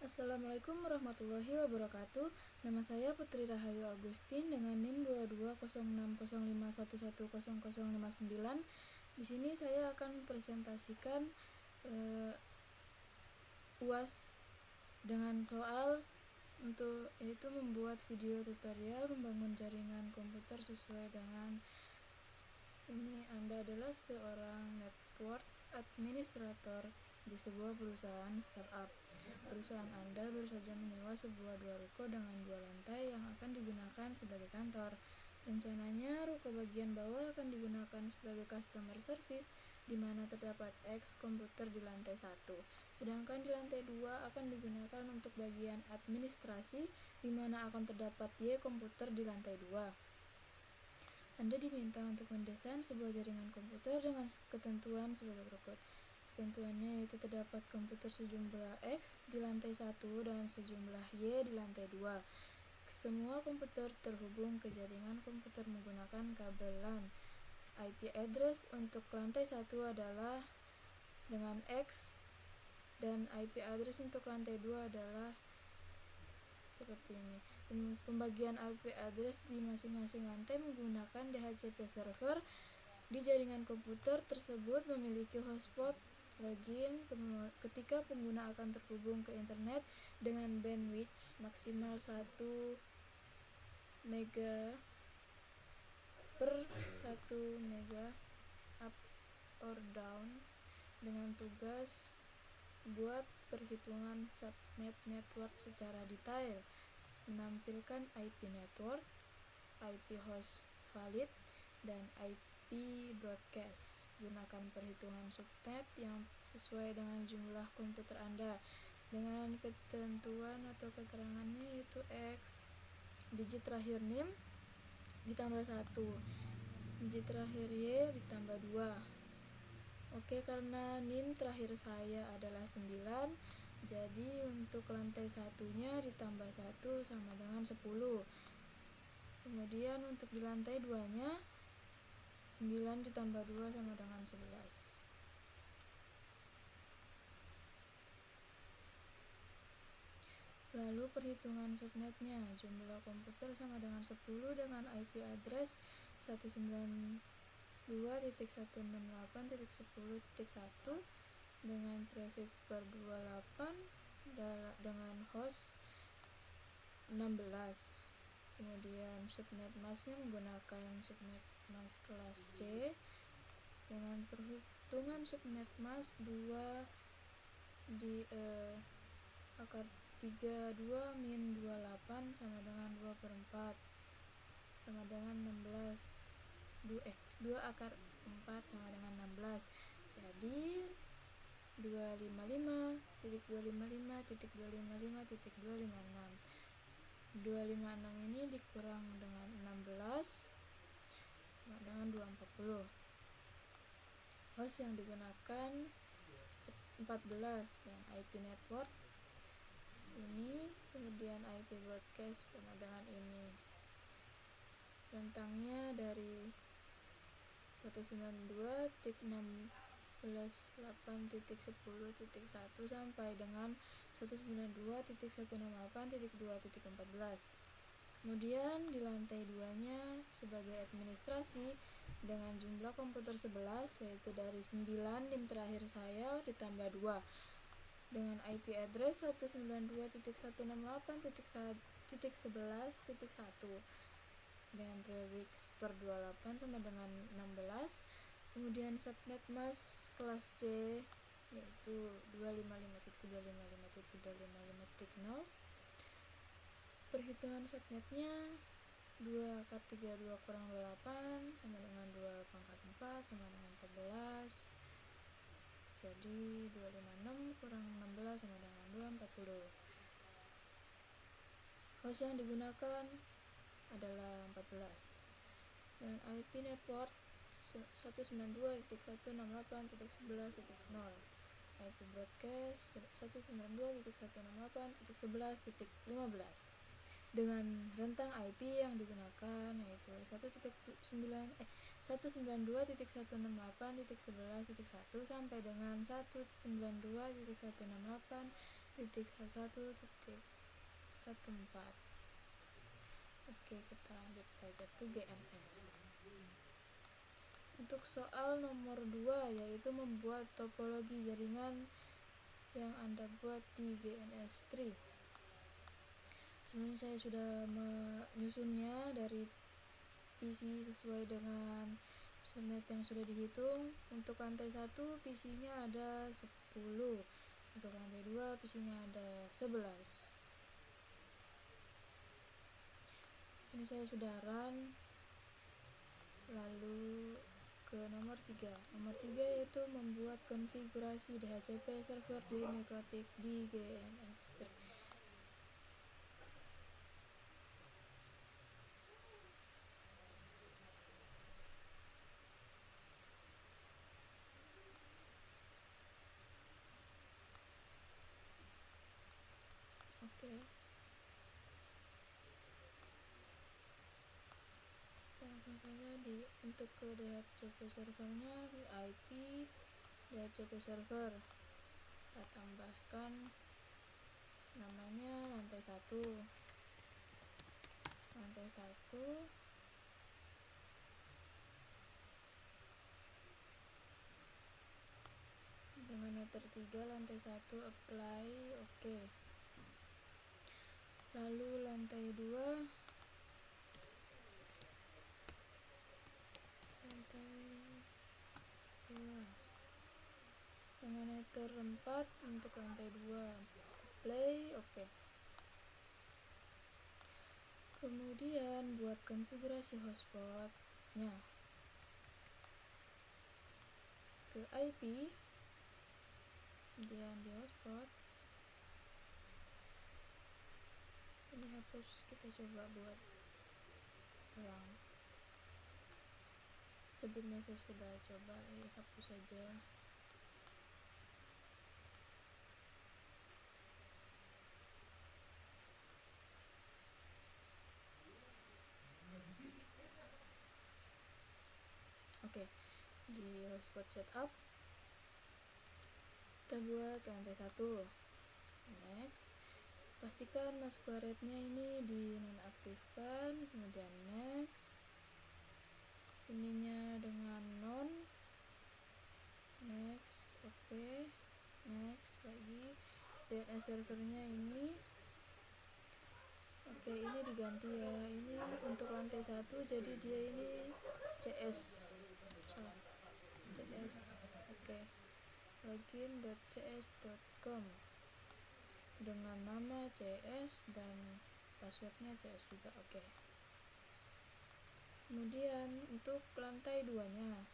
Assalamualaikum warahmatullahi wabarakatuh. Nama saya Putri Rahayu Agustin dengan NIM 220605110059. Di sini saya akan presentasikan UAS dengan soal untuk yaitu membuat video tutorial membangun jaringan komputer sesuai dengan ini. Anda adalah seorang network administrator di sebuah perusahaan startup. Perusahaan Anda baru saja menyewa sebuah 2 ruko dengan 2 lantai yang akan digunakan sebagai kantor. Rencananya ruko bagian bawah akan digunakan sebagai customer service, di mana terdapat X komputer di lantai 1. Sedangkan di lantai 2 akan digunakan untuk bagian administrasi, di mana akan terdapat Y komputer di lantai 2. Anda diminta untuk mendesain sebuah jaringan komputer dengan ketentuan sebagai berikut. Ketentuannya yaitu terdapat komputer sejumlah X di lantai 1 dan sejumlah Y di lantai 2. Semua komputer terhubung ke jaringan komputer menggunakan kabel LAN. IP address untuk lantai 1 adalah dengan X dan IP address untuk lantai 2 adalah seperti ini. Pembagian IP address di masing-masing lantai menggunakan DHCP server. Di jaringan komputer tersebut memiliki hotspot login ketika pengguna akan terhubung ke internet dengan bandwidth maksimal 1 mega per 1 mega up or down, dengan tugas buat perhitungan subnet network secara detail, menampilkan IP network, IP host valid, dan IP broadcast. Gunakan perhitungan subnet yang sesuai dengan jumlah komputer Anda dengan ketentuan atau keterangannya yaitu X, digit terakhir NIM ditambah 1, digit terakhir Y ditambah 2. Oke, karena NIM terakhir saya adalah 9, jadi untuk lantai satunya ditambah 1 sama dengan 10. Kemudian untuk di lantai 2 nya 9 ditambah 2 sama dengan 11. Lalu perhitungan subnetnya, jumlah komputer sama dengan 10 dengan IP address 192.168.10.1 dengan prefix per 28 dengan host 16. Kemudian subnet masknya menggunakan subnet mask kelas C dengan perhitungan subnet mask 2 di akar 32 min 28 sama dengan 2 per 4 sama dengan 16. 2 akar 4 sama dengan 16. Jadi 255.255.255.256. 256 ini dikurang dengan 16 sama dengan 240. Host yang digunakan 14 dan IP network ini, kemudian IP broadcast sama dengan ini. Rentangnya dari 192.16.8.10.1 sampai dengan 192.168.2.14. Kemudian di lantai 2 nya sebagai administrasi dengan jumlah komputer 11, yaitu dari 9 NIM terakhir saya ditambah 2 dengan IP address 192.168.11.1 dengan prefix per 28 sama dengan 16. Kemudian subnet mask kelas C yaitu 255.255.255.0. Perhitungan subnetnya 2 akar 32 kurang 28 sama dengan 2 pangkat 4 sama dengan 14. Jadi 256 kurang 16 sama dengan 240. Host yang digunakan adalah 14. Dan IP network 192.168.11.0. IP broadcast 192.168.11.15 dengan rentang IP yang digunakan yaitu 192.168.11.1 sampai dengan 192.168.11.15 1.11.14. Oke, kita lanjut saja ke GNS. Untuk soal nomor 2, yaitu membuat topologi jaringan yang Anda buat di GNS3. Sebelumnya saya sudah menyusunnya dari PC sesuai dengan subnet yang sudah dihitung. Untuk lantai 1 PC-nya ada 10, untuk lantai 2 PC-nya ada 11. Ini saya sudah run. Lalu ke nomor 3. Nomor 3 yaitu membuat konfigurasi DHCP server di MikroTik di GNS3. Oke. Langsung saja untuk ke DHCP servernya di IP DHCP server. Kita tambahkan namanya lantai 1. Lantai 1 dengan meter 3 lantai 1 apply. Oke. Lalu lantai 2 dengan meter 4 untuk lantai 2 apply. Oke. Kemudian buat konfigurasi hotspotnya ke IP, kemudian di hotspot ini hapus. Kita coba buat ulang. Sebelumnya saya sudah coba, hapus saja. Oke, di hotspot setup kita buat lantai 1. Next, pastikan masquerade-nya ini dinonaktifkan. Kemudian next, ininya dengan non. Next, oke. Next lagi, DNS servernya ini. Oke, ini diganti ya. Ini untuk lantai 1 jadi dia ini CS. Oke. login.cs.com dengan nama CS dan passwordnya CS juga. Oke. Kemudian untuk lantai 2-nya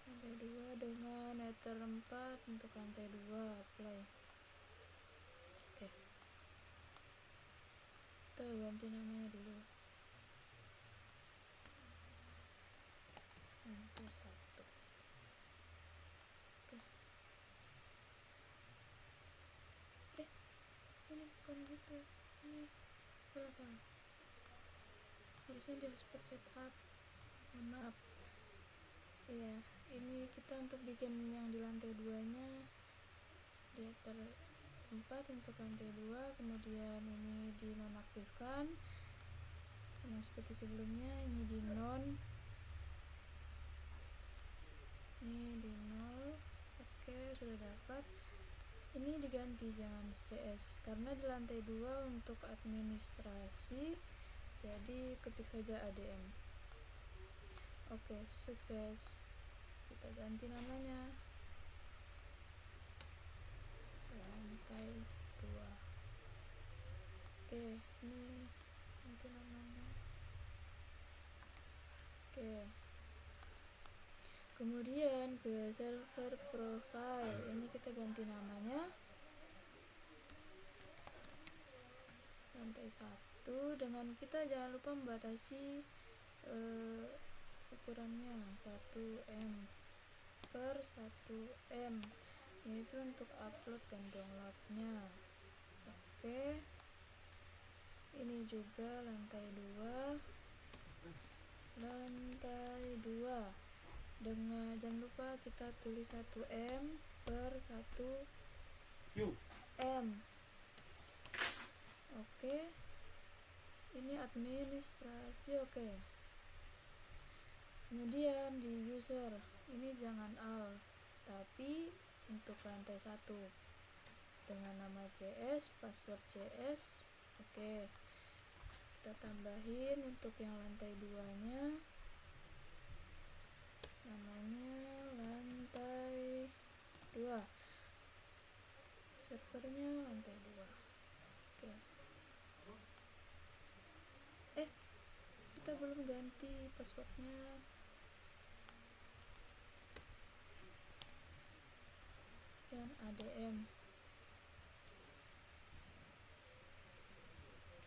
lantai 2 dengan ether 4 untuk lantai 2 apply. Oke. Kita ganti namanya dulu. Lantai 1. Oke. Ini bukan gitu. Ini salah. Harusnya di hotspot setup. Mohon maaf. Iya, ini kita untuk bikin yang di lantai 2-nya di ether 4 untuk lantai 2, kemudian ini dinonaktifkan sama seperti sebelumnya. Ini di non, ini di 0. Oke, sudah dapat. Ini diganti, jangan CS karena di lantai 2 untuk administrasi, jadi ketik saja ADM. Oke, sukses. Kita ganti namanya lantai 2. Oke, ini ganti namanya. Oke. Kemudian ke server profile, ini kita ganti namanya lantai 1, dengan kita jangan lupa membatasi ukurannya 1 M per 1 M, yaitu untuk upload dan downloadnya. Oke, ini juga lantai 2. Dengan jangan lupa kita tulis 1M per 1M. Oke, ini administrasi. Oke, kemudian di user ini jangan al, tapi untuk lantai 1 dengan nama CS, password CS. Oke, kita tambahin untuk yang lantai 2 nya namanya lantai 2, servernya lantai 2. Oke, kita belum ganti passwordnya. Dan ADM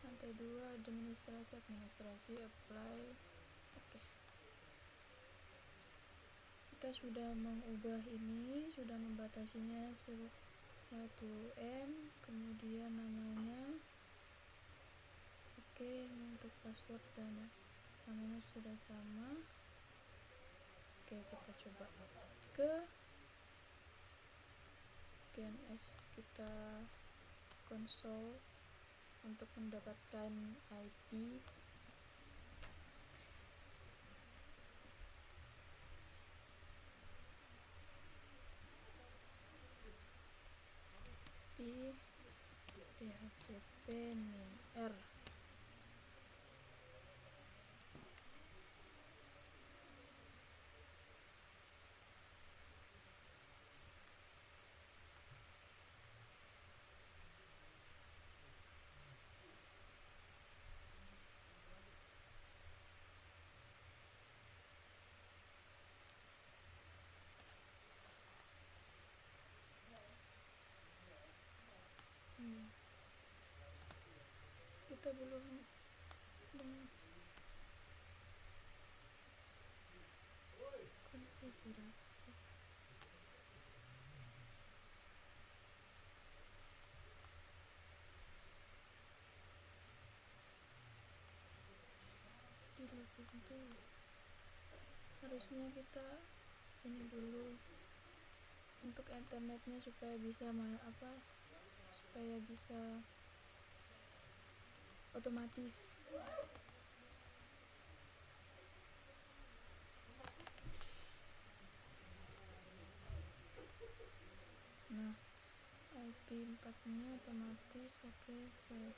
lantai 2 administrasi apply. Oke, kita sudah mengubah ini, sudah membatasinya 1M, kemudian namanya. Oke, ini untuk password dan namanya sudah sama. Oke, kita coba ke GNS, kita konsol untuk mendapatkan IP. DHCP min R. Kita belum konfigurasi. Dilogin dulu. Harusnya kita ini dulu untuk internetnya supaya bisa supaya bisa otomatis. Nah, IP 4 nya otomatis. Oke, save.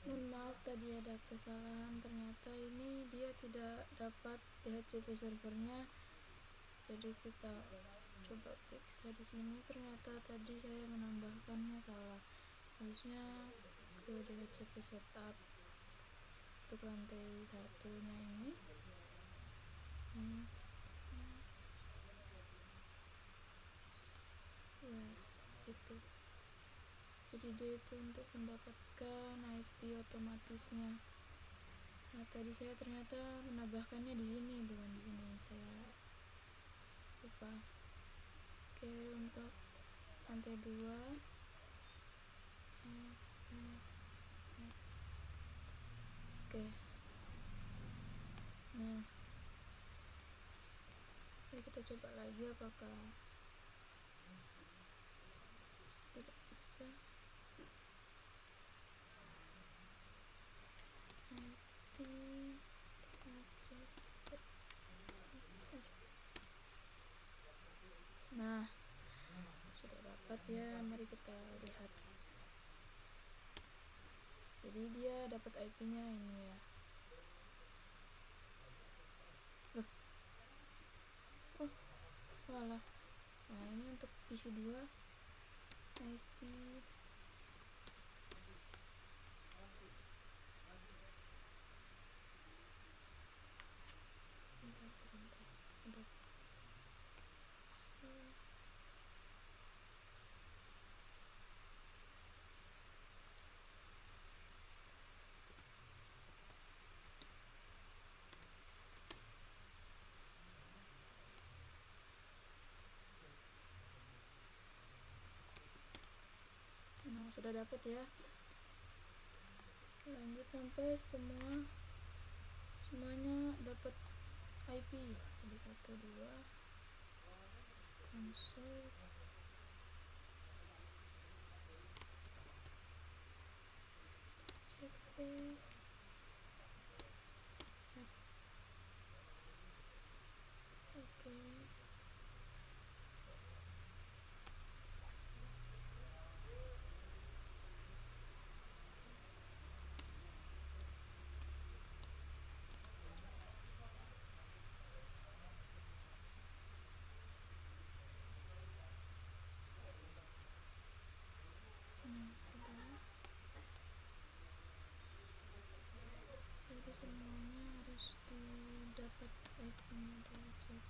Mohon maaf tadi ada kesalahan, ternyata ini dia tidak dapat DHCP servernya. Jadi kita coba periksa di sini, ternyata tadi saya menambahkannya salah. Harusnya ke DHCP setup untuk lantai 1 nya ini. Next. Ya, gitu. Jadi dia itu untuk mendapatkan IP otomatisnya. Nah, tadi saya ternyata menambahkannya di sini, bukan di sini. Saya lupa. Oke, untuk lantai 2. Next. Oke. Nah, jadi kita coba lagi apakah tidak bisa. Nah, sudah dapat ya, mari kita lihat. Jadi dia dapat IP-nya ini ya. Loh. Oh, walah. Nah, ini untuk PC 2 IP. dapat ya. Lanjut sampai semuanya dapat IP. Jadi 1 2 console CP oke. Jadi semuanya harus didapat IP-nya dari CP.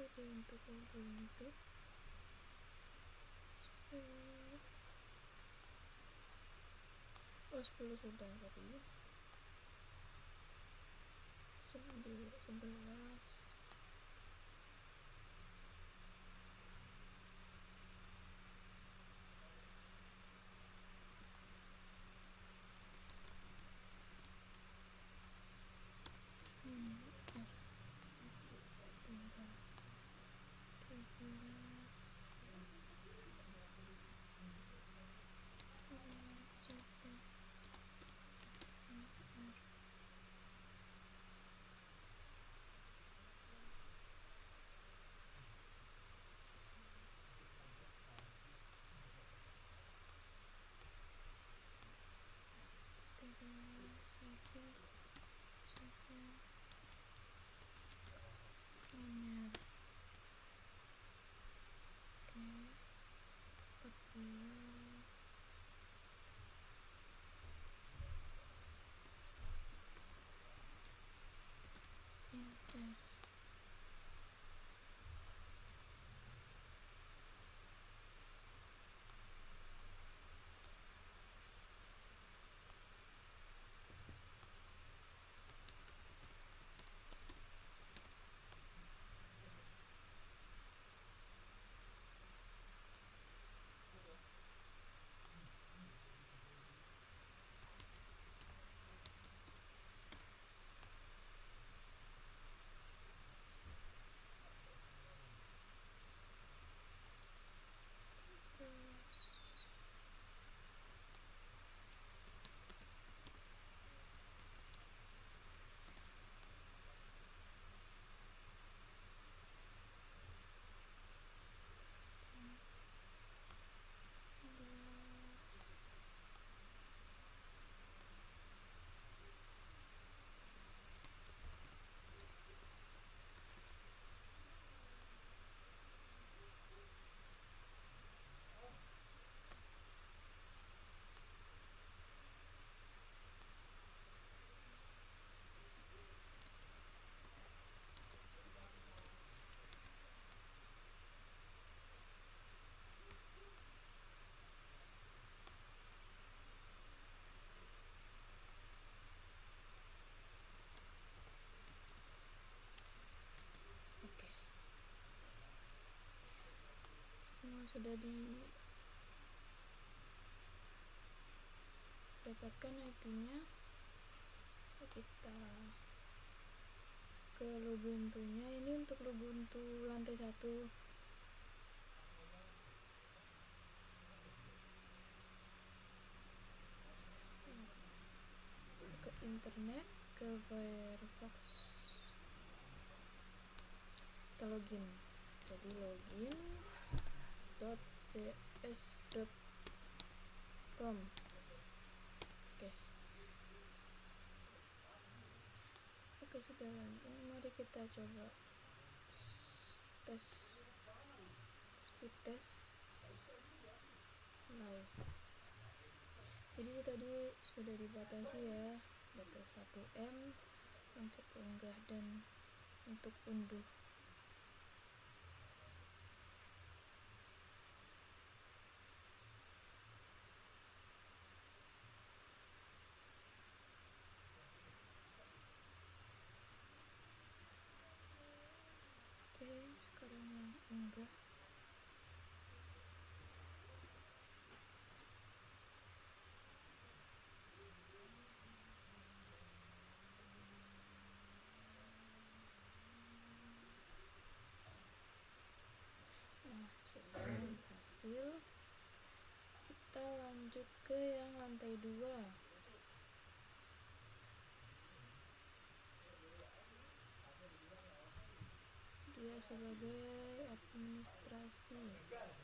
Jadi untuk untuk 10 sudah tadi. 11 enter. Semua sudah didapatkan IP-nya. Kita ke Lubuntu-nya. Ini untuk Lubuntu lantai 1. internet, ke Firefox, kita login. Jadi login.cs.com. Oke, sudah login. Mari kita coba tes speed test live. Jadi tadi sudah dibatasi ya, batas 1 M untuk unggah dan untuk unduh. Oke, sekarang yang unggah. Nah, sudah berhasil. Kita lanjut ke yang lantai 2. Dia sebagai administrasi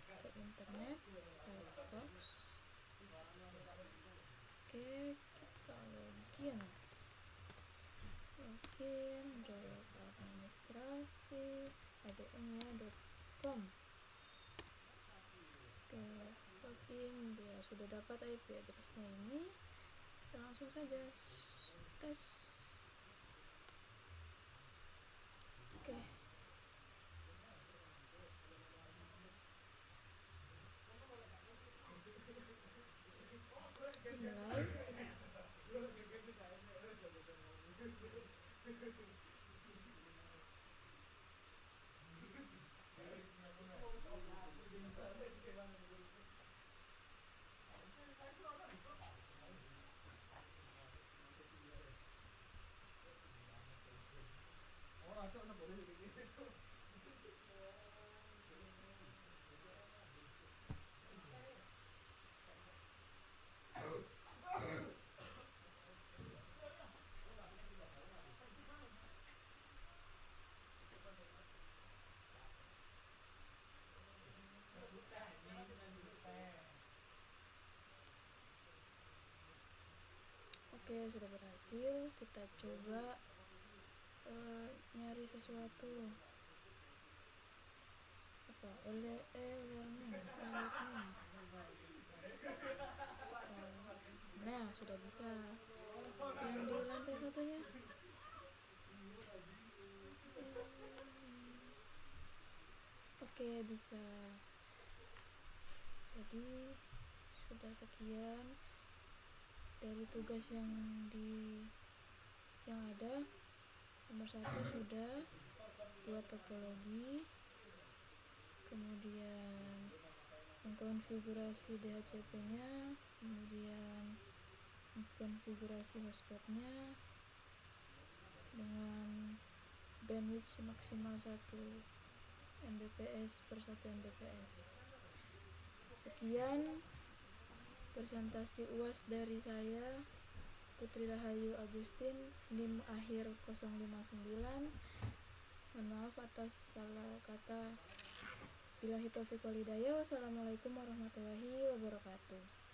ke internet, Firefox. Oke, kita login jalur administrasi adm-nya.com. Oke, login, dia sudah dapat IP addressnya ini. Kita langsung saja tes. Oke, dimulai. Oke, sudah berhasil. Kita coba nyari sesuatu. Apa? Nah, sudah bisa. Yang di lantai satunya. Oke, bisa. Jadi sudah sekian dari tugas yang ada. Nomor 1 sudah buat topologi, kemudian mengkonfigurasi DHCP-nya, kemudian mengkonfigurasi hotspot-nya dengan bandwidth maksimal 1 Mbps per 1 Mbps. Sekian presentasi UAS dari saya, Putri Rahayu Agustin, NIM akhir 059. Mohon maaf atas salah kata. Billahi taufiq wal hidayah. Wassalamualaikum warahmatullahi wabarakatuh.